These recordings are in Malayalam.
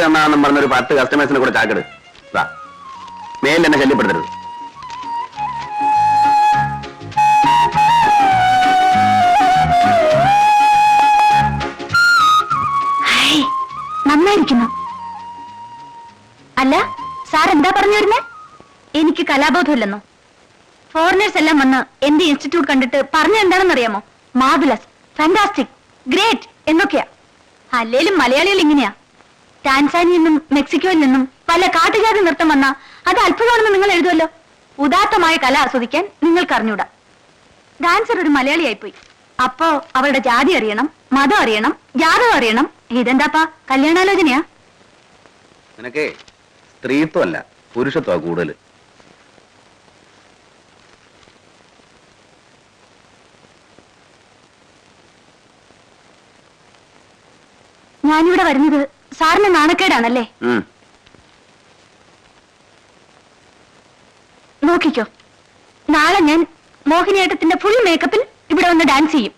തന്നാണെന്നും പറഞ്ഞൊരു 10 കസ്റ്റമേഴ്സിനെ കൂടെ ചാക്കെട്. മേലിൽ എന്നെ ശല്യപ്പെടുത്തരുത്. നന്നായിരിക്കുന്നു. അല്ല, സാർ എന്താ പറഞ്ഞു വരുന്നേ? എനിക്ക് കലാബോധമില്ലെന്നോ? ഫോറിനേഴ്സ് എല്ലാം വന്ന് എന്റെ ഇൻസ്റ്റിറ്റ്യൂട്ട് കണ്ടിട്ട് പറഞ്ഞ എന്താണെന്നറിയാമോ? മാർവലസ്, ഫാന്റാസ്റ്റിക്, ഗ്രേറ്റ് എന്നൊക്കെയാ. അല്ലേലും മലയാളികൾ ഇങ്ങനെയാ. ടാൻസാനിയിൽ നിന്നും മെക്സിക്കോയിൽ നിന്നും പല കാട്ടുജാതി നൃത്തം വന്നാ അത് അത്ഭുതമാണെന്ന് നിങ്ങൾ എഴുതുമല്ലോ. ഉദാത്തമായ കല ആസ്വദിക്കാൻ നിങ്ങൾക്ക് അറിഞ്ഞൂടാ. ഡാൻസർ ഒരു മലയാളിയായിപ്പോയി. അപ്പോ അവളുടെ ജാതി അറിയണം, മതം അറിയണം, ജാതകം അറിയണം. ഇതെന്താപ്പാ, കല്യാണാലോചനയാ? നിനക്കേ സ്ത്രീത്വമല്ല പുരുഷത്വ കൂടുതൽ. ഞാനിവിടെ വരുന്നത് സാറിന് നാണക്കേടാണല്ലേ? നോക്കിക്കോ, നാളെ ഞാൻ മോഹിനിയാട്ടത്തിന്റെ ഫുൾ മേക്കപ്പിൽ ഇവിടെ വന്ന് ഡാൻസ് ചെയ്യും.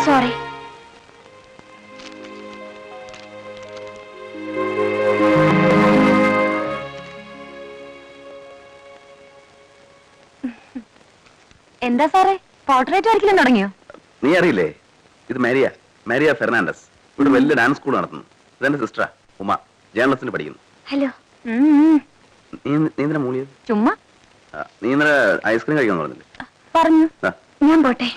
സോറി. എന്താ സാറേ, പോർട്രേറ്റ് വരയ്ക്കലും തുടങ്ങിയോ? നീ അറിയില്ലേ, ഇത് മാരിയ ഫെർണാണ്ടസ്. ഇവിടെ വലിയ ഡാൻസ് സ്കൂൾ നടത്തുന്നു. ഇതെന്റെ സിസ്റ്ററാ ഉമ, ജേർണലിസ്റ്റിന് പഠിക്കുന്നു. ഹലോ. നീ എന്തിനാ മൂളിയത്? ചുമ്മാ. നീ ഇന്നലെ ഐസ്ക്രീം കഴിക്കാന്ന് പറഞ്ഞില്ലേ? പറഞ്ഞു. ഞാൻ പോട്ടെ.